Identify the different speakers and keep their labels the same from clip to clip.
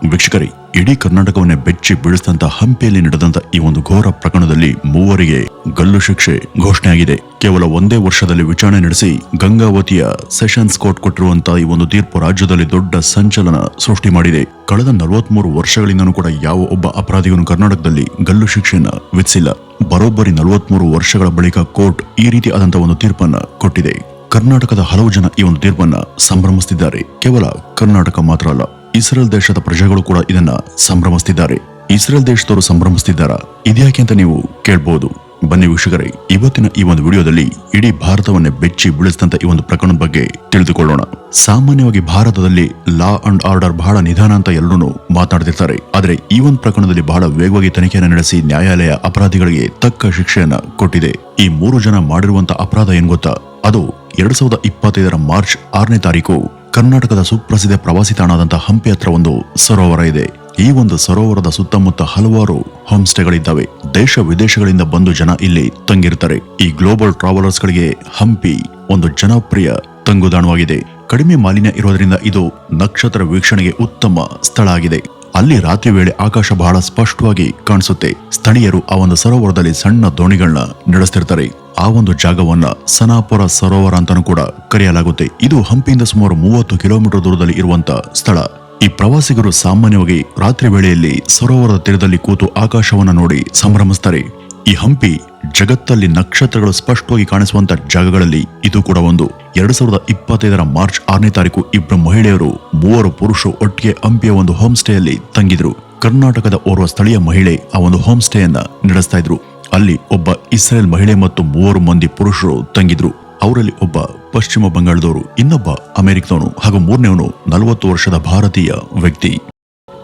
Speaker 1: ವೀಕ್ಷಕರೇ, ಇಡೀ ಕರ್ನಾಟಕವನ್ನೇ ಬೆಚ್ಚಿ ಬೀಳಿಸಿದಂತ ಹಂಪಿಯಲ್ಲಿ ನಡೆದಂತ ಈ ಒಂದು ಘೋರ ಪ್ರಕರಣದಲ್ಲಿ ಮೂವರಿಗೆ ಗಲ್ಲು ಶಿಕ್ಷೆ ಘೋಷಣೆಯಾಗಿದೆ. ಕೇವಲ ಒಂದೇ ವರ್ಷದಲ್ಲಿ ವಿಚಾರಣೆ ನಡೆಸಿ ಗಂಗಾವತಿಯ ಸೆಷನ್ಸ್ ಕೋರ್ಟ್ ಕೊಟ್ಟಿರುವಂತಹ ಈ ಒಂದು ತೀರ್ಪು ರಾಜ್ಯದಲ್ಲಿ ದೊಡ್ಡ ಸಂಚಲನ ಸೃಷ್ಟಿ ಮಾಡಿದೆ. ಕಳೆದ 43 ವರ್ಷಗಳಿಂದನೂ ಕೂಡ ಯಾವ ಒಬ್ಬ ಅಪರಾಧಿಗೂ ಕರ್ನಾಟಕದಲ್ಲಿ ಗಲ್ಲು ಶಿಕ್ಷೆಯನ್ನ ವಿಧಿಸಿಲ್ಲ. ಬರೋಬ್ಬರಿ 43 ವರ್ಷಗಳ ಬಳಿಕ ಕೋರ್ಟ್ ಈ ರೀತಿ ಆದಂತಹ ಒಂದು ತೀರ್ಪನ್ನ ಕೊಟ್ಟಿದೆ. ಕರ್ನಾಟಕದ ಹಲವು ಜನ ಈ ಒಂದು ತೀರ್ಪನ್ನ ಸಂಭ್ರಮಿಸುತ್ತಿದ್ದಾರೆ. ಕೇವಲ ಕರ್ನಾಟಕ ಮಾತ್ರ ಅಲ್ಲ, ಇಸ್ರೇಲ್ ದೇಶದ ಪ್ರಜೆಗಳು ಕೂಡ ಇದನ್ನ ಸಂಭ್ರಮಿಸುತ್ತಿದ್ದಾರೆ. ಇಸ್ರೇಲ್ ದೇಶದವರು ಸಂಭ್ರಮಿಸುತ್ತಿದ್ದಾರಾ? ಇದ್ಯಾಕೆ ಅಂತ ನೀವು ಕೇಳಬಹುದು. ಬನ್ನಿ ವೀಕ್ಷಕರೇ, ಇವತ್ತಿನ ಈ ಒಂದು ವಿಡಿಯೋದಲ್ಲಿ ಇಡೀ ಭಾರತವನ್ನೇ ಬೆಚ್ಚಿ ಬೀಳಿಸಿದಂತ ಈ ಒಂದು ಪ್ರಕರಣದ ಬಗ್ಗೆ ತಿಳಿದುಕೊಳ್ಳೋಣ. ಸಾಮಾನ್ಯವಾಗಿ ಭಾರತದಲ್ಲಿ ಲಾ ಅಂಡ್ ಆರ್ಡರ್ ಬಹಳ ನಿಧಾನ ಅಂತ ಎಲ್ಲರೂ ಮಾತನಾಡ್ತಿರ್ತಾರೆ. ಆದ್ರೆ ಈ ಒಂದು ಪ್ರಕರಣದಲ್ಲಿ ಬಹಳ ವೇಗವಾಗಿ ತನಿಖೆಯನ್ನು ನಡೆಸಿ ನ್ಯಾಯಾಲಯ ಅಪರಾಧಿಗಳಿಗೆ ತಕ್ಕ ಶಿಕ್ಷೆಯನ್ನ ಕೊಟ್ಟಿದೆ. ಈ 3 ಜನ ಮಾಡಿರುವಂತ ಅಪರಾಧ ಏನ್ ಗೊತ್ತಾ? ಅದು 2025 ಮಾರ್ಚ್ 6ನೇ ತಾರೀಕು ಕರ್ನಾಟಕದ ಸುಪ್ರಸಿದ್ಧ ಪ್ರವಾಸಿ ತಾಣವಾದಂತಹ ಹಂಪಿ ಹತ್ರ ಒಂದು ಸರೋವರ ಇದೆ. ಈ ಒಂದು ಸರೋವರದ ಸುತ್ತಮುತ್ತ ಹಲವಾರು ಹೋಮ್ ಸ್ಟೇಗಳಿದ್ದಾವೆ. ದೇಶ ವಿದೇಶಗಳಿಂದ ಬಂದು ಜನ ಇಲ್ಲಿ ತಂಗಿರ್ತಾರೆ. ಈ ಗ್ಲೋಬಲ್ ಟ್ರಾವೆಲರ್ಸ್ ಗಳಿಗೆ ಹಂಪಿ ಒಂದು ಜನಪ್ರಿಯ ತಂಗುದಾಣವಾಗಿದೆ. ಕಡಿಮೆ ಮಾಲಿನ್ಯ ಇರೋದ್ರಿಂದ ಇದು ನಕ್ಷತ್ರ ವೀಕ್ಷಣೆಗೆ ಉತ್ತಮ ಸ್ಥಳ ಆಗಿದೆ. ಅಲ್ಲಿ ರಾತ್ರಿ ವೇಳೆ ಆಕಾಶ ಬಹಳ ಸ್ಪಷ್ಟವಾಗಿ ಕಾಣಿಸುತ್ತೆ. ಸ್ಥಳೀಯರು ಆ ಒಂದು ಸರೋವರದಲ್ಲಿ ಸಣ್ಣ ದೋಣಿಗಳನ್ನ ನಡೆಸ್ತಿರ್ತಾರೆ. ಆ ಒಂದು ಜಾಗವನ್ನ ಸನಾಪುರ ಸರೋವರ ಅಂತಾನೂ ಕೂಡ ಕರೆಯಲಾಗುತ್ತೆ. ಇದು ಹಂಪಿಯಿಂದ ಸುಮಾರು 30 ಕಿಲೋಮೀಟರ್ ದೂರದಲ್ಲಿ ಇರುವಂತ ಸ್ಥಳ. ಈ ಪ್ರವಾಸಿಗರು ಸಾಮಾನ್ಯವಾಗಿ ರಾತ್ರಿ ವೇಳೆಯಲ್ಲಿ ಸರೋವರದ ತೀರದಲ್ಲಿ ಕೂತು ಆಕಾಶವನ್ನ ನೋಡಿ ಸಂಭ್ರಮಿಸ್ತಾರೆ. ಈ ಹಂಪಿ ಜಗತ್ತಲ್ಲಿ ನಕ್ಷತ್ರಗಳು ಸ್ಪಷ್ಟವಾಗಿ ಕಾಣಿಸುವಂತ ಜಾಗಗಳಲ್ಲಿ ಇದು ಕೂಡ ಒಂದು. 2025 ಮಾರ್ಚ್ 6ನೇ ತಾರೀಕು ಇಬ್ಬರು ಮಹಿಳೆಯರು 3 ಪುರುಷರು ಒಟ್ಟಿಗೆ ಹಂಪಿಯ ಒಂದು ಹೋಮ್ ಸ್ಟೇಯಲ್ಲಿ ತಂಗಿದ್ರು. ಕರ್ನಾಟಕದ ಓರ್ವ ಸ್ಥಳೀಯ ಮಹಿಳೆ ಆ ಒಂದು ಹೋಮ್ ಸ್ಟೇಯನ್ನ ನಡೆಸ್ತಾ ಇದ್ರು. ಅಲ್ಲಿ ಒಬ್ಬ ಇಸ್ರೇಲ್ ಮಹಿಳೆ ಮತ್ತು 3 ಮಂದಿ ಪುರುಷರು ತಂಗಿದ್ರು. ಅವರಲ್ಲಿ ಒಬ್ಬ ಪಶ್ಚಿಮ ಬಂಗಾಳದವರು, ಇನ್ನೊಬ್ಬ ಅಮೆರಿಕದವನು ಹಾಗೂ 3ನೇವನು 40 ವರ್ಷದ ಭಾರತೀಯ ವ್ಯಕ್ತಿ.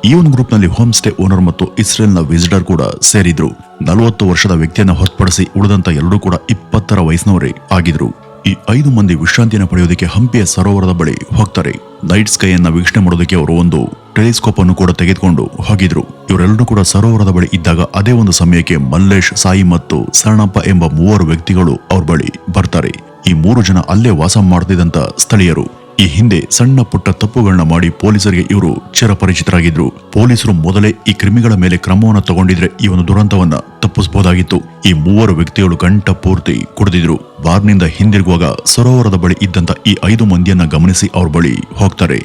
Speaker 1: ಈ ಒಂದು ಗ್ರೂಪ್ ನಲ್ಲಿ ಹೋಮ್ ಸ್ಟೇ ಓನರ್ ಮತ್ತು ಇಸ್ರೇಲ್ನ ವಿಸಿಟರ್ ಕೂಡ ಸೇರಿದ್ರು. 40 ವರ್ಷದ ವ್ಯಕ್ತಿಯನ್ನ ಹೊರತುಪಡಿಸಿ ಉಳಿದಂತ ಎಲ್ಲರೂ ಕೂಡ 20ರ ವಯಸ್ಸಿನವರೇ ಆಗಿದ್ರು. ಈ 5 ಮಂದಿ ವಿಶ್ರಾಂತಿಯನ್ನು ಪಡೆಯೋದಕ್ಕೆ ಹಂಪಿಯ ಸರೋವರದ ಬಳಿ ಹೋಗ್ತಾರೆ. ನೈಟ್ ಸ್ಕೈಯನ್ನ ವೀಕ್ಷಣೆ ಮಾಡೋದಕ್ಕೆ ಅವರು ಒಂದು ಟೆಲಿಸ್ಕೋಪ್ ಅನ್ನು ಕೂಡ ತೆಗೆದುಕೊಂಡು ಹೋಗಿದ್ರು. ಇವರೆಲ್ಲರೂ ಕೂಡ ಸರೋವರದ ಬಳಿ ಇದ್ದಾಗ ಅದೇ ಒಂದು ಸಮಯಕ್ಕೆ ಮಲ್ಲೇಶ್, ಸಾಯಿ ಮತ್ತು ಶರಣಪ್ಪ ಎಂಬ 3 ವ್ಯಕ್ತಿಗಳು ಅವ್ರ ಬಳಿ ಬರ್ತಾರೆ. ಈ 3 ಜನ ಅಲ್ಲೇ ವಾಸ ಮಾಡ್ತಿದ್ದಂತ ಸ್ಥಳೀಯರು. ಈ ಹಿಂದೆ ಸಣ್ಣ ಪುಟ್ಟ ತಪ್ಪುಗಳನ್ನ ಮಾಡಿ ಪೊಲೀಸರಿಗೆ ಇವರು ಚಿರಪರಿಚಿತರಾಗಿದ್ರು. ಪೊಲೀಸರು ಮೊದಲೇ ಈ ಕ್ರಿಮಿಗಳ ಮೇಲೆ ಕ್ರಮವನ್ನು ತಗೊಂಡಿದ್ರೆ ಈ ಒಂದು ದುರಂತವನ್ನ ತಪ್ಪಿಸಬಹುದಾಗಿತ್ತು. ಈ 3 ವ್ಯಕ್ತಿಗಳು ಗಂಟ ಪೂರ್ತಿ ಕುಡಿದಿದ್ರು. ಬಾರ್ನಿಂದ ಹಿಂದಿರುಗುವಾಗ ಸರೋವರದ ಬಳಿ ಇದ್ದಂತ ಈ 5 ಮಂದಿಯನ್ನ ಗಮನಿಸಿ ಅವ್ರ ಬಳಿ ಹೋಗ್ತಾರೆ.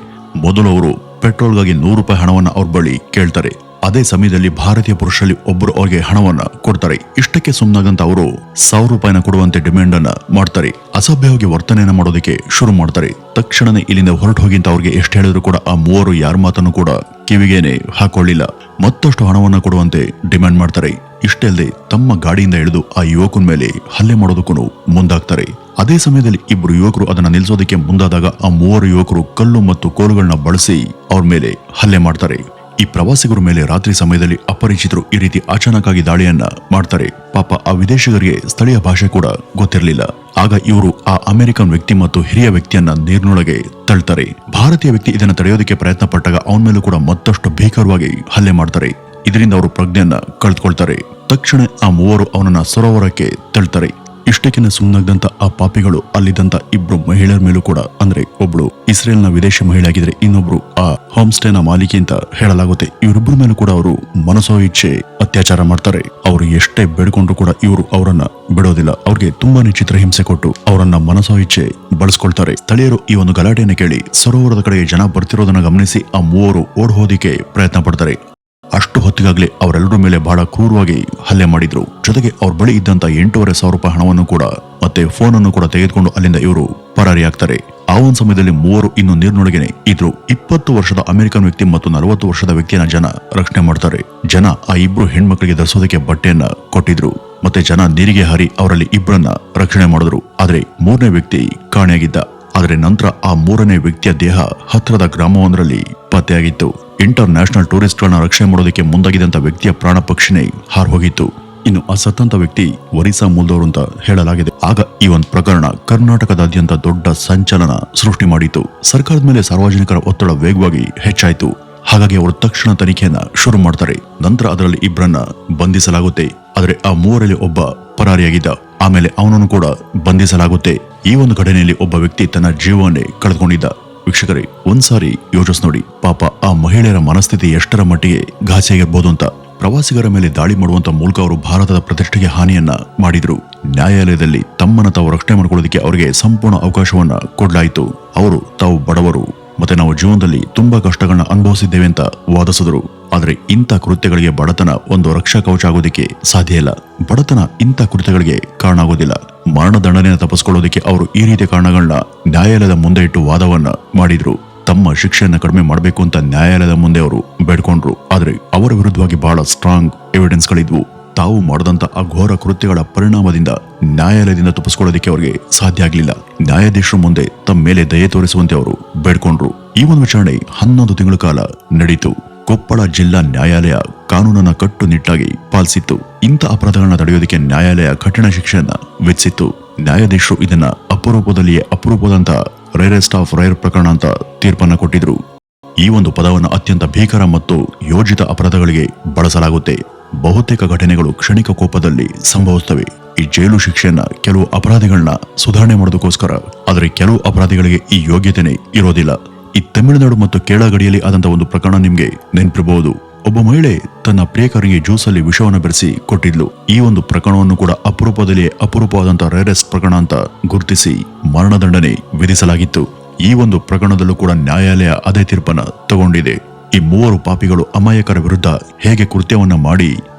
Speaker 1: ಮೊದಲು ಅವರು ಪೆಟ್ರೋಲ್ಗಾಗಿ 100 ರೂಪಾಯಿ ಹಣವನ್ನ ಅವ್ರ ಬಳಿ ಕೇಳ್ತಾರೆ. ಅದೇ ಸಮಯದಲ್ಲಿ ಭಾರತೀಯ ಪುರುಷರಲ್ಲಿ ಒಬ್ಬರು ಅವ್ರಿಗೆ ಹಣವನ್ನ ಕೊಡ್ತಾರೆ. ಇಷ್ಟಕ್ಕೆ ಸುಮ್ಮನಾಗಂತ ಅವರು 1000 ರೂಪಾಯಿನ ಕೊಡುವಂತೆ ಡಿಮ್ಯಾಂಡ್ ಅನ್ನ ಮಾಡ್ತಾರೆ. ಅಸಭ್ಯವಾಗಿ ವರ್ತನೆಯನ್ನ ಮಾಡೋದಕ್ಕೆ ಶುರು ಮಾಡ್ತಾರೆ. ತಕ್ಷಣನೇ ಇಲ್ಲಿಂದ ಹೊರಟು ಹೋಗಿ ಅಂತ ಅವ್ರಿಗೆ ಎಷ್ಟು ಹೇಳಿದ್ರು ಕೂಡ ಆ 3 ಯಾರ ಮಾತನ್ನು ಕೂಡ ಕಿವಿಗೇನೆ ಹಾಕೊಳ್ಳಿಲ್ಲ. ಮತ್ತಷ್ಟು ಹಣವನ್ನ ಕೊಡುವಂತೆ ಡಿಮ್ಯಾಂಡ್ ಮಾಡ್ತಾರೆ. ಇಷ್ಟೇ ಅಲ್ಲದೆ ತಮ್ಮ ಗಾಡಿಯಿಂದ ಇಳಿದು ಆ ಯುವಕನ ಮೇಲೆ ಹಲ್ಲೆ ಮಾಡೋದಕ್ಕೂ ಮುಂದಾಗ್ತಾರೆ. ಅದೇ ಸಮಯದಲ್ಲಿ ಇಬ್ಬರು ಯುವಕರು ಅದನ್ನ ನಿಲ್ಲಿಸೋದಕ್ಕೆ ಮುಂದಾದಾಗ ಆ 3 ಯುವಕರು ಕಲ್ಲು ಮತ್ತು ಕೋಲುಗಳನ್ನ ಬಳಸಿ ಅವ್ರ ಮೇಲೆ ಹಲ್ಲೆ ಮಾಡ್ತಾರೆ. ಈ ಪ್ರವಾಸಿಗರ ಮೇಲೆ ರಾತ್ರಿ ಸಮಯದಲ್ಲಿ ಅಪರಿಚಿತರು ಈ ರೀತಿ ಅಚಾನಕ್ಕಾಗಿ ದಾಳಿಯನ್ನ ಮಾಡ್ತಾರೆ. ಪಾಪ ಆ ವಿದೇಶಿಗರಿಗೆ ಸ್ಥಳೀಯ ಭಾಷೆ ಕೂಡ ಗೊತ್ತಿರಲಿಲ್ಲ. ಆಗ ಇವರು ಆ ಅಮೆರಿಕನ್ ವ್ಯಕ್ತಿ ಮತ್ತು ಹಿರಿಯ ವ್ಯಕ್ತಿಯನ್ನ ನೀರಿನೊಳಗೆ ತಳ್ತಾರೆ. ಭಾರತೀಯ ವ್ಯಕ್ತಿ ಇದನ್ನ ತಡೆಯೋದಕ್ಕೆ ಪ್ರಯತ್ನ ಪಟ್ಟಾಗ ಅವನ ಮೇಲೂ ಕೂಡ ಮತ್ತಷ್ಟು ಭೀಕರವಾಗಿ ಹಲ್ಲೆ ಮಾಡ್ತಾರೆ. ಇದರಿಂದ ಅವರು ಪ್ರಜ್ಞೆಯನ್ನ ಕಳೆದುಕೊಳ್ತಾರೆ. ತಕ್ಷಣ ಆ 3 ಅವನನ್ನ ಸರೋವರಕ್ಕೆ ತಳ್ತಾರೆ. ಇಷ್ಟಕ್ಕಿಂತ ಸುಮ್ಮನಾಗದಂತ ಆ ಪಾಪಿಗಳು ಅಲ್ಲಿದ್ದಂತ ಇಬ್ರು ಮಹಿಳೆಯರ ಮೇಲೂ ಕೂಡ, ಅಂದ್ರೆ ಒಬ್ಳು ಇಸ್ರೇಲ್ನ ವಿದೇಶಿ ಮಹಿಳೆ ಆಗಿದ್ರೆ ಇನ್ನೊಬ್ರು ಆ ಹೋಮ್ ಸ್ಟೇನ ಮಾಲೀಕಿ ಅಂತ ಹೇಳಲಾಗುತ್ತೆ. ಇವರಿಬ್ಬರ ಮೇಲೂ ಕೂಡ ಅವರು ಮನಸೋ ಇಚ್ಛೆ ಅತ್ಯಾಚಾರ ಮಾಡ್ತಾರೆ. ಅವರು ಎಷ್ಟೇ ಬೇಡ್ಕೊಂಡ್ರು ಕೂಡ ಇವರು ಅವರನ್ನ ಬಿಡೋದಿಲ್ಲ. ಅವ್ರಿಗೆ ತುಂಬಾನೇ ಚಿತ್ರಹಿಂಸೆ ಕೊಟ್ಟು ಅವರನ್ನ ಮನಸೋ ಇಚ್ಛೆ ಬಳಸ್ಕೊಳ್ತಾರೆ. ಸ್ಥಳೀಯರು ಈ ಒಂದು ಗಲಾಟೆಯನ್ನು ಕೇಳಿ ಸರೋವರದ ಕಡೆಗೆ ಜನ ಬರ್ತಿರೋದನ್ನ ಗಮನಿಸಿ ಆ 3 ಓಡ್ ಹೋದಿಕ್ಕೆ ಪ್ರಯತ್ನ ಪಡ್ತಾರೆ. ಅಷ್ಟು ಹೊತ್ತಿಗಾಗ್ಲೇ ಅವರೆಲ್ಲರ ಮೇಲೆ ಬಹಳ ಕ್ರೂರವಾಗಿ ಹಲ್ಲೆ ಮಾಡಿದ್ರು. ಜೊತೆಗೆ ಅವ್ರ ಬಳಿ ಇದ್ದಂತ 8,500 ರೂಪಾಯಿ ಹಣವನ್ನು ಕೂಡ ಮತ್ತೆ ಫೋನ್ ಅನ್ನು ಕೂಡ ತೆಗೆದುಕೊಂಡು ಅಲ್ಲಿಂದ ಇವರು ಪರಾರಿಯಾಗ್ತಾರೆ. ಆ ಒಂದು ಸಮಯದಲ್ಲಿ 3 ಇನ್ನು ನೀರಿನೊಳಗೇನೆ ಇದ್ರು. 20 ವರ್ಷದ ಅಮೆರಿಕನ್ ವ್ಯಕ್ತಿ ಮತ್ತು 40 ವರ್ಷದ ವ್ಯಕ್ತಿಯನ್ನ ಜನ ರಕ್ಷಣೆ ಮಾಡ್ತಾರೆ. ಜನ ಆ ಇಬ್ರು ಹೆಣ್ಮಕ್ಳಿಗೆ ಧರಿಸೋದಕ್ಕೆ ಬಟ್ಟೆಯನ್ನ ಕೊಟ್ಟಿದ್ರು. ಮತ್ತೆ ಜನ ನೀರಿಗೆ ಹಾರಿ ಅವರಲ್ಲಿ ಇಬ್ಬರನ್ನ ರಕ್ಷಣೆ ಮಾಡಿದ್ರು. ಆದ್ರೆ 3ನೇ ವ್ಯಕ್ತಿ ಕಾಣೆಯಾಗಿದ್ದ. ಆದ್ರೆ ನಂತರ ಆ 3ನೇ ವ್ಯಕ್ತಿಯ ದೇಹ ಹತ್ತಿರದ ಗ್ರಾಮವೊಂದರಲ್ಲಿ ಪತ್ತೆಯಾಗಿತ್ತು. ಇಂಟರ್ ನ್ಯಾಷನಲ್ ಟೂರಿಸ್ಟ್ಗಳನ್ನ ರಕ್ಷಣೆ ಮಾಡೋದಕ್ಕೆ ಮುಂದಾಗಿದ್ದಂತ ವ್ಯಕ್ತಿಯ ಪ್ರಾಣ ಪಕ್ಷಿನೇ ಹಾರ್ ಹೋಗಿತ್ತು. ಇನ್ನು ಆ ಸತ್ತಂತ ವ್ಯಕ್ತಿ ಒರಿಸ್ಸಾ ಮೂಲದವರು ಅಂತ ಹೇಳಲಾಗಿದೆ. ಆಗ ಈ ಒಂದು ಪ್ರಕರಣ ಕರ್ನಾಟಕದಾದ್ಯಂತ ದೊಡ್ಡ ಸಂಚಲನ ಸೃಷ್ಟಿ ಮಾಡಿತು. ಸರ್ಕಾರದ ಮೇಲೆ ಸಾರ್ವಜನಿಕರ ಒತ್ತಡ ವೇಗವಾಗಿ ಹೆಚ್ಚಾಯಿತು. ಹಾಗಾಗಿ ಅವರು ತಕ್ಷಣ ತನಿಖೆಯನ್ನ ಶುರು ಮಾಡ್ತಾರೆ. ನಂತರ ಅದರಲ್ಲಿ ಇಬ್ಬರನ್ನ ಬಂಧಿಸಲಾಗುತ್ತೆ. ಆದರೆ ಆ 3ರಲ್ಲಿ ಒಬ್ಬ ಪರಾರಿಯಾಗಿದ್ದ. ಆಮೇಲೆ ಅವನನ್ನು ಕೂಡ ಬಂಧಿಸಲಾಗುತ್ತೆ. ಈ ಒಂದು ಘಟನೆಯಲ್ಲಿ ಒಬ್ಬ ವ್ಯಕ್ತಿ ತನ್ನ ಜೀವವನ್ನೇ ಕಳೆದುಕೊಂಡಿದ್ದ. ವೀಕ್ಷಕರೇ, ಒಂದ್ಸಾರಿ ಯೋಚಿಸ್ ನೋಡಿ, ಪಾಪ ಆ ಮಹಿಳೆಯರ ಮನಸ್ಥಿತಿ ಎಷ್ಟರ ಮಟ್ಟಿಗೆ ಘಾಸಿಯಾಗಿರ್ಬೋದು ಅಂತ. ಪ್ರವಾಸಿಗರ ಮೇಲೆ ದಾಳಿ ಮಾಡುವಂತ ಮೂಲಕ ಅವರು ಭಾರತದ ಪ್ರತಿಷ್ಠೆಗೆ ಹಾನಿಯನ್ನ ಮಾಡಿದ್ರು. ನ್ಯಾಯಾಲಯದಲ್ಲಿ ತಮ್ಮನ್ನ ತಾವು ರಕ್ಷಣೆ ಮಾಡಿಕೊಳ್ಳೋದಕ್ಕೆ ಅವರಿಗೆ ಸಂಪೂರ್ಣ ಅವಕಾಶವನ್ನ ಕೊಡ್ಲಾಯಿತು. ಅವರು ತಾವು ಬಡವರು ಮತ್ತೆ ನಾವು ಜೀವನದಲ್ಲಿ ತುಂಬಾ ಕಷ್ಟಗಳನ್ನ ಅನುಭವಿಸಿದ್ದೇವೆ ಅಂತ ವಾದಿಸಿದ್ರು. ಆದ್ರೆ ಇಂಥ ಕೃತ್ಯಗಳಿಗೆ ಬಡತನ ಒಂದು ರಕ್ಷಾ ಕವಚ ಆಗೋದಿಕ್ಕೆ ಸಾಧ್ಯ ಇಲ್ಲ. ಬಡತನ ಇಂಥ ಕೃತ್ಯಗಳಿಗೆ ಕಾರಣ ಆಗೋದಿಲ್ಲ. ಮರಣದಂಡನೆಯನ್ನು ತಪ್ಪಿಸ್ಕೊಳ್ಳೋದಕ್ಕೆ ಅವರು ಈ ರೀತಿಯ ಕಾರಣಗಳನ್ನ ನ್ಯಾಯಾಲಯದ ಮುಂದೆ ಇಟ್ಟು ವಾದವನ್ನ ಮಾಡಿದ್ರು. ತಮ್ಮ ಶಿಕ್ಷೆಯನ್ನ ಕಡಿಮೆ ಮಾಡಬೇಕು ಅಂತ ನ್ಯಾಯಾಲಯದ ಮುಂದೆ ಅವರು ಬೇಡ್ಕೊಂಡ್ರು. ಆದ್ರೆ ಅವರ ವಿರುದ್ಧವಾಗಿ ಬಹಳ ಸ್ಟ್ರಾಂಗ್ ಎವಿಡೆನ್ಸ್ ಗಳಿದ್ವು. ತಾವು ಮಾಡದಂತ ಆ ಘೋರ ಕೃತ್ಯಗಳ ಪರಿಣಾಮದಿಂದ ನ್ಯಾಯಾಲಯದಿಂದ ತಪ್ಪಿಸ್ಕೊಳ್ಳೋದಕ್ಕೆ ಅವರಿಗೆ ಸಾಧ್ಯ ಆಗ್ಲಿಲ್ಲ. ನ್ಯಾಯಾಧೀಶರ ಮುಂದೆ ತಮ್ಮ ಮೇಲೆ ದಯೆ ತೋರಿಸುವಂತೆ ಅವರು ಬೇಡ್ಕೊಂಡ್ರು. ಈ ಒಂದು ವಿಚಾರಣೆ 11 ತಿಂಗಳ ಕಾಲ ನಡೆಯಿತು. ಕೊಪ್ಪಳ ಜಿಲ್ಲಾ ನ್ಯಾಯಾಲಯ ಕಾನೂನನ್ನ ಕಟ್ಟುನಿಟ್ಟಾಗಿ ಪಾಲಿಸಿತ್ತು. ಇಂಥ ಅಪರಾಧಗಳನ್ನ ತಡೆಯೋದಕ್ಕೆ ನ್ಯಾಯಾಲಯ ಕಠಿಣ ಶಿಕ್ಷೆಯನ್ನ ವಿಧಿಸಿತ್ತು. ನ್ಯಾಯಾಧೀಶರು ಇದನ್ನ ಅಪರೂಪದಲ್ಲಿಯೇ ಅಪರೂಪದಂತ ರೇರೆಸ್ಟ್ ಆಫ್ ರೇರ್ ಪ್ರಕರಣ ಅಂತ ತೀರ್ಪನ್ನ ಕೊಟ್ಟಿದ್ರು. ಈ ಒಂದು ಪದವನ್ನು ಅತ್ಯಂತ ಭೀಕರ ಮತ್ತು ಯೋಜಿತ ಅಪರಾಧಗಳಿಗೆ ಬಳಸಲಾಗುತ್ತೆ. ಬಹುತೇಕ ಘಟನೆಗಳು ಕ್ಷಣಿಕ ಕೋಪದಲ್ಲಿ ಸಂಭವಿಸುತ್ತವೆ. ಈ ಜೈಲು ಶಿಕ್ಷೆಯನ್ನ ಕೆಲವು ಅಪರಾಧಿಗಳನ್ನ ಸುಧಾರಣೆ ಮಾಡೋದಕ್ಕೋಸ್ಕರ, ಆದರೆ ಕೆಲವು ಅಪರಾಧಿಗಳಿಗೆ ಈ ಯೋಗ್ಯತೆನೇ ಇರೋದಿಲ್ಲ. ಈ ತಮಿಳುನಾಡು ಮತ್ತು ಕೇರಳ ಗಡಿಯಲ್ಲಿ ಆದಂತ ಒಂದು ಪ್ರಕರಣ ನಿಮ್ಗೆ ನೆನಪಿರಬಹುದು. ಒಬ್ಬ ಮಹಿಳೆ ತನ್ನ ಪ್ರಿಯಕರಿಗೆ ಜ್ಯೂಸಲ್ಲಿ ವಿಷವನ್ನು ಬೆರೆಸಿ ಕೊಟ್ಟಿದ್ಲು. ಈ ಒಂದು ಪ್ರಕರಣವನ್ನು ಕೂಡ ಅಪರೂಪದಲ್ಲಿಯೇ ಅಪರೂಪವಾದಂತಹ ರೇರೆಸ್ಟ್ ಪ್ರಕರಣ ಅಂತ ಗುರುತಿಸಿ ಮರಣದಂಡನೆ ವಿಧಿಸಲಾಗಿತ್ತು. ಈ ಒಂದು ಪ್ರಕರಣದಲ್ಲೂ ಕೂಡ ನ್ಯಾಯಾಲಯ ಅದೇ ತೀರ್ಪನ್ನ ತಗೊಂಡಿದೆ. ಈ 3 ಪಾಪಿಗಳು ಅಮಾಯಕರ ವಿರುದ್ಧ ಹೇಗೆ ಕೃತ್ಯವನ್ನ ಮಾಡಿ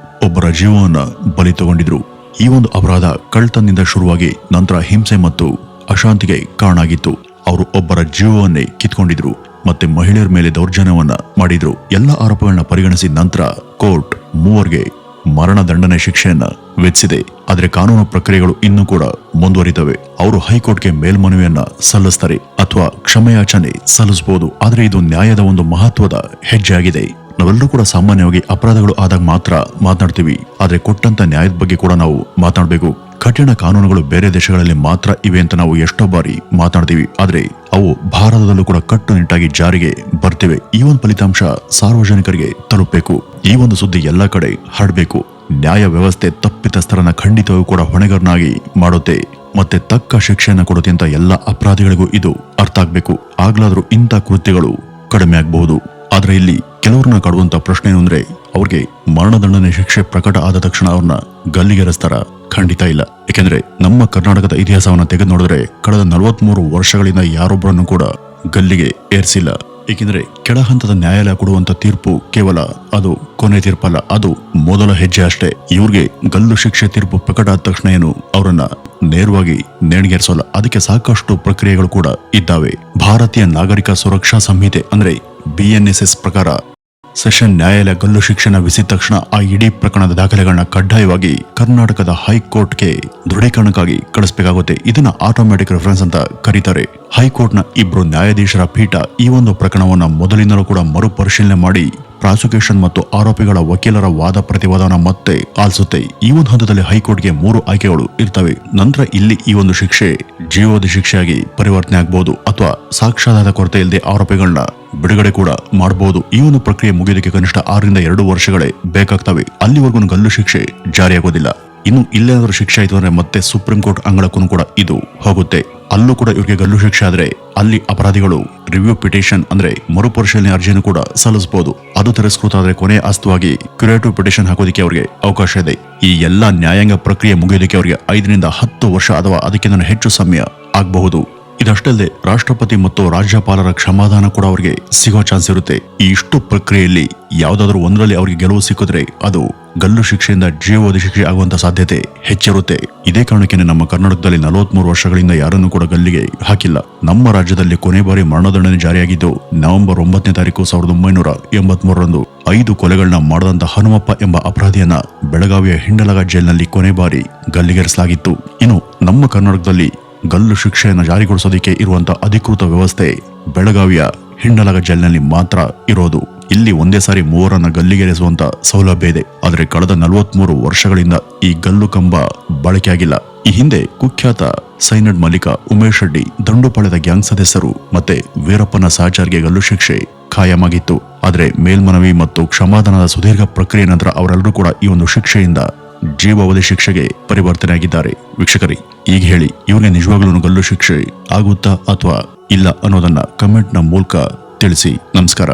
Speaker 1: ಒಬ್ಬರ ಜೀವವನ್ನ ಬಲಿ ತಗೊಂಡಿದ್ರು. ಈ ಒಂದು ಅಪರಾಧ ಕಳ್ಳತನದಿಂದ ಶುರುವಾಗಿ ನಂತರ ಹಿಂಸೆ ಮತ್ತು ಅಶಾಂತಿಗೆ ಕಾರಣ ಆಗಿತ್ತು. ಅವರು ಒಬ್ಬರ ಜೀವವನ್ನೇ ಕಿತ್ಕೊಂಡಿದ್ರು ಮತ್ತೆ ಮಹಿಳೆಯರ ಮೇಲೆ ದೌರ್ಜನ್ಯವನ್ನ ಮಾಡಿದ್ರು. ಎಲ್ಲ ಆರೋಪಗಳನ್ನ ಪರಿಗಣಿಸಿ ನಂತರ ಕೋರ್ಟ್ 3ಗೆ ಮರಣದಂಡನೆ ಶಿಕ್ಷೆಯನ್ನ ವಿಧಿಸಿದೆ. ಆದ್ರೆ ಕಾನೂನು ಪ್ರಕ್ರಿಯೆಗಳು ಇನ್ನೂ ಕೂಡ ಮುಂದುವರಿತವೆ. ಅವರು ಹೈಕೋರ್ಟ್ಗೆ ಮೇಲ್ಮನವಿಯನ್ನ ಸಲ್ಲಿಸ್ತಾರೆ ಅಥವಾ ಕ್ಷಮೆಯಾಚನೆ ಸಲ್ಲಿಸಬಹುದು. ಆದ್ರೆ ಇದು ನ್ಯಾಯದ ಒಂದು ಮಹತ್ವದ ಹೆಜ್ಜೆ ಆಗಿದೆ. ನಾವೆಲ್ಲರೂ ಕೂಡ ಸಾಮಾನ್ಯವಾಗಿ ಅಪರಾಧಗಳು ಆದಾಗ ಮಾತ್ರ ಮಾತನಾಡ್ತೀವಿ. ಆದ್ರೆ ಕೊಟ್ಟಂತ ನ್ಯಾಯದ ಬಗ್ಗೆ ಕೂಡ ನಾವು ಮಾತನಾಡಬೇಕು. ಕಠಿಣ ಕಾನೂನುಗಳು ಬೇರೆ ದೇಶಗಳಲ್ಲಿ ಮಾತ್ರ ಇವೆ ಅಂತ ನಾವು ಎಷ್ಟೋ ಬಾರಿ ಮಾತನಾಡ್ತೀವಿ. ಆದ್ರೆ ಅವು ಭಾರತದಲ್ಲೂ ಕೂಡ ಕಟ್ಟುನಿಟ್ಟಾಗಿ ಜಾರಿಗೆ ಬರ್ತಿವೆ. ಈ ಒಂದು ಫಲಿತಾಂಶ ಸಾರ್ವಜನಿಕರಿಗೆ ತಲುಪಬೇಕು. ಈ ಒಂದು ಸುದ್ದಿ ಎಲ್ಲಾ ಕಡೆ ಹರಡಬೇಕು. ನ್ಯಾಯ ವ್ಯವಸ್ಥೆ ತಪ್ಪಿತಸ್ಥರನ್ನ ಖಂಡಿತವೂ ಕೂಡ ಹೊಣೆಗಾರನಾಗಿ ಮಾಡುತ್ತೆ ಮತ್ತೆ ತಕ್ಕ ಶಿಕ್ಷೆಯನ್ನ ಕೊಡುತ್ತೆ ಅಂತ ಎಲ್ಲ ಅಪರಾಧಿಗಳಿಗೂ ಇದು ಅರ್ಥ ಆಗ್ಬೇಕು. ಆಗ್ಲಾದ್ರೂ ಇಂಥ ಕೃತ್ಯಗಳು ಕಡಿಮೆ ಆಗಬಹುದು. ಆದ್ರೆ ಇಲ್ಲಿ ಕೆಲವ್ರನ್ನ ಕಾಡುವಂತ ಪ್ರಶ್ನೆ ಏನು ಅಂದ್ರೆ, ಅವ್ರಿಗೆ ಮರಣದಂಡನೆ ಶಿಕ್ಷೆ ಪ್ರಕಟ ಆದ ತಕ್ಷಣ ಅವ್ರನ್ನ ಗಲ್ಲಿಗೇರಿಸ್ತಾರ? ಖಂಡಿತ ಇಲ್ಲ. ಯಾಕೆಂದ್ರೆ ನಮ್ಮ ಕರ್ನಾಟಕದ ಇತಿಹಾಸವನ್ನ ತೆಗೆದು ನೋಡಿದ್ರೆ ಕಳೆದ 43 ವರ್ಷಗಳಿಂದ ಯಾರೊಬ್ಬರನ್ನು ಕೂಡ ಗಲ್ಲಿಗೆ ಏರಿಸಿಲ್ಲ. ಏಕೆಂದ್ರೆ ಕೆಳ ಹಂತದ ನ್ಯಾಯಾಲಯ ಕೊಡುವಂತ ತೀರ್ಪು ಕೇವಲ ಅದು ಕೊನೆ ತೀರ್ಪಲ್ಲ, ಅದು ಮೊದಲ ಹೆಜ್ಜೆ ಅಷ್ಟೇ. ಇವ್ರಿಗೆ ಗಲ್ಲು ಶಿಕ್ಷೆ ತೀರ್ಪು ಪ್ರಕಟ ಆದ ತಕ್ಷಣ ಏನು ಅವರನ್ನ ನೇರವಾಗಿ ನೇಣಿಗೇರಿಸೋಲ್ಲ. ಅದಕ್ಕೆ ಸಾಕಷ್ಟು ಪ್ರಕ್ರಿಯೆಗಳು ಕೂಡ ಇದ್ದಾವೆ. ಭಾರತೀಯ ನಾಗರಿಕ ಸುರಕ್ಷಾ ಸಂಹಿತೆ ಅಂದ್ರೆ BNSS ಪ್ರಕಾರ ಸೆಷನ್ ನ್ಯಾಯಾಲಯ ಗಲ್ಲು ಶಿಕ್ಷೆನ ವಿಧಿಸಿದ ತಕ್ಷಣ ಆ ಇಡೀ ಪ್ರಕರಣದ ದಾಖಲೆಗಳನ್ನ ಕಡ್ಡಾಯವಾಗಿ ಕರ್ನಾಟಕದ ಹೈಕೋರ್ಟ್ಗೆ ದೃಢೀಕರಣಕ್ಕಾಗಿ ಕಳಿಸಬೇಕಾಗುತ್ತೆ. ಇದನ್ನ ಆಟೋಮ್ಯಾಟಿಕ್ ರೆಫರೆನ್ಸ್ ಅಂತ ಕರೀತಾರೆ. ಹೈಕೋರ್ಟ್ನ 2 ನ್ಯಾಯಾಧೀಶರ ಪೀಠ ಈ ಒಂದು ಪ್ರಕರಣವನ್ನ ಮೊದಲಿಂದಲೂ ಕೂಡ ಮರುಪರಿಶೀಲನೆ ಮಾಡಿ ಪ್ರಾಸಿಕ್ಯೂಷನ್ ಮತ್ತು ಆರೋಪಿಗಳ ವಕೀಲರ ವಾದ ಪ್ರತಿವಾದನ ಮತ್ತೆ ಆಲಿಸುತ್ತೆ. ಈ ಒಂದು ಹಂತದಲ್ಲಿ ಹೈಕೋರ್ಟ್ಗೆ 3 ಆಯ್ಕೆಗಳು ಇರ್ತವೆ. ನಂತರ ಇಲ್ಲಿ ಈ ಒಂದು ಶಿಕ್ಷೆ ಜೀವಾವಧಿ ಶಿಕ್ಷೆಯಾಗಿ ಪರಿವರ್ತನೆ ಆಗಬಹುದು ಅಥವಾ ಸಾಕ್ಷ್ಯಾಧಾರದ ಕೊರತೆ ಇಲ್ಲದೆ ಆರೋಪಿಗಳನ್ನ ಬಿಡುಗಡೆ ಕೂಡ ಮಾಡಬಹುದು. ಈ ಒಂದು ಪ್ರಕ್ರಿಯೆ ಮುಗಿಯೋದಕ್ಕೆ ಕನಿಷ್ಠ 6 ರಿಂದ 2 ವರ್ಷಗಳೇ ಬೇಕಾಗ್ತವೆ. ಅಲ್ಲಿವರೆಗೂ ಗಲ್ಲು ಶಿಕ್ಷೆ ಜಾರಿಯಾಗೋದಿಲ್ಲ. ಇನ್ನು ಇಲ್ಲೇನಾದ್ರೂ ಶಿಕ್ಷೆ ಆಯ್ತು ಅಂದ್ರೆ ಮತ್ತೆ ಸುಪ್ರೀಂ ಕೋರ್ಟ್ ಅಂಗಳಕ್ಕೂ ಕೂಡ ಇದು ಹೋಗುತ್ತೆ. ಅಲ್ಲೂ ಕೂಡ ಇವರಿಗೆ ಗಲ್ಲು ಶಿಕ್ಷೆ ಆದ್ರೆ ಅಲ್ಲಿ ಅಪರಾಧಿಗಳು ರಿವ್ಯೂ ಪಿಟಿಷನ್ ಅಂದ್ರೆ ಮರುಪರಿಶೀಲನೆ ಅರ್ಜಿಯನ್ನು ಕೂಡ ಸಲ್ಲಿಸಬಹುದು. ಅದು ತಿರಸ್ಕೃತ ಆದ್ರೆ ಕೊನೆ ಆಸ್ತವಾಗಿ ಕ್ಯುರೇಟಿವ್ ಪಿಟಿಷನ್ ಹಾಕೋದಕ್ಕೆ ಅವರಿಗೆ ಅವಕಾಶ ಇದೆ. ಈ ಎಲ್ಲಾ ನ್ಯಾಯಾಂಗ ಪ್ರಕ್ರಿಯೆ ಮುಗಿಯೋದಕ್ಕೆ ಅವರಿಗೆ 5 ರಿಂದ 10 ವರ್ಷ ಅಥವಾ ಅದಕ್ಕಿಂತ ಹೆಚ್ಚು ಸಮಯ ಆಗಬಹುದು. ಇದಷ್ಟಲ್ಲದೆ ರಾಷ್ಟ್ರಪತಿ ಮತ್ತು ರಾಜ್ಯಪಾಲರ ಕ್ಷಮಾದಾನ ಕೂಡ ಅವರಿಗೆ ಸಿಗೋ ಚಾನ್ಸ್ ಇರುತ್ತೆ. ಈ ಇಷ್ಟು ಪ್ರಕ್ರಿಯೆಯಲ್ಲಿ ಯಾವ್ದಾದ್ರು ಒಂದರಲ್ಲಿ ಅವರಿಗೆ ಗೆಲುವು ಸಿಕ್ಕಿದ್ರೆ ಅದು ಗಲ್ಲು ಶಿಕ್ಷೆಯಿಂದ ಜೀವಾವಧಿ ಶಿಕ್ಷೆ ಆಗುವಂತ ಸಾಧ್ಯತೆ ಹೆಚ್ಚಿರುತ್ತೆ. ಇದೇ ಕಾರಣಕ್ಕೆ ನಮ್ಮ ಕರ್ನಾಟಕದಲ್ಲಿ 43 ವರ್ಷಗಳಿಂದ ಯಾರನ್ನು ಕೂಡ ಗಲ್ಲಿಗೆ ಹಾಕಿಲ್ಲ. ನಮ್ಮ ರಾಜ್ಯದಲ್ಲಿ ಕೊನೆ ಬಾರಿ ಮರಣದಂಡನೆ ಜಾರಿಯಾಗಿದ್ದು ನವೆಂಬರ್ 9ನೇ ತಾರೀಕು 1983ರಂದು 5 ಕೊಲೆಗಳನ್ನ ಮಾಡದಂತ ಹನುಮಪ್ಪ ಎಂಬ ಅಪರಾಧಿಯನ್ನ ಬೆಳಗಾವಿಯ ಹಿಂಡಲಗ ಜೈಲಿನಲ್ಲಿ ಕೊನೆ ಬಾರಿ ಗಲ್ಲಿಗೇರಿಸಲಾಗಿತ್ತು. ಇನ್ನು ನಮ್ಮ ಕರ್ನಾಟಕದಲ್ಲಿ ಗಲ್ಲು ಶಿಕ್ಷೆಯನ್ನು ಜಾರಿಗೊಳಿಸೋದಕ್ಕೆ ಇರುವಂತ ಅಧಿಕೃತ ವ್ಯವಸ್ಥೆ ಬೆಳಗಾವಿಯ ಹಿಂಡಲಗ ಜೈಲಿನಲ್ಲಿ ಮಾತ್ರ ಇರೋದು. ಇಲ್ಲಿ ಒಂದೇ ಸಾರಿ 3ರನ್ನ ಗಲ್ಲಿಗೇರಿಸುವಂತ ಸೌಲಭ್ಯ ಇದೆ. ಆದ್ರೆ ಕಳೆದ 43 ವರ್ಷಗಳಿಂದ ಈ ಗಲ್ಲು ಕಂಬ ಬಳಕೆಯಾಗಿಲ್ಲ. ಈ ಹಿಂದೆ ಕುಖ್ಯಾತ ಸೈನಡ್ ಮಲ್ಲಿಕ, ಉಮೇಶ್ ರೆಡ್ಡಿ, ದಂಡುಪಾಳ್ಯದ ಗ್ಯಾಂಗ್ ಸದಸ್ಯರು ಮತ್ತೆ ವೀರಪ್ಪನ ಸಹಚರ್ಗೆ ಗಲ್ಲು ಶಿಕ್ಷೆ ಖಾಯಮಾಗಿತ್ತು. ಆದ್ರೆ ಮೇಲ್ಮನವಿ ಮತ್ತು ಕ್ಷಮಾದಾನದ ಸುದೀರ್ಘ ಪ್ರಕ್ರಿಯೆ ನಂತರ ಅವರೆಲ್ಲರೂ ಕೂಡ ಈ ಒಂದು ಶಿಕ್ಷೆಯಿಂದ ಜೀವಾವಧಿ ಶಿಕ್ಷೆಗೆ ಪರಿವರ್ತನೆ ಆಗಿದ್ದಾರೆ. ವೀಕ್ಷಕರೇ, ಈಗ ಹೇಳಿ, ಇವ್ರಿಗೆ ನಿಜವಾಗ್ಲೂ ಗಲ್ಲು ಶಿಕ್ಷೆ ಆಗುತ್ತಾ ಅಥವಾ ಇಲ್ಲ ಅನ್ನೋದನ್ನ ಕಮೆಂಟ್ನ ಮೂಲಕ ತಿಳಿಸಿ. ನಮಸ್ಕಾರ.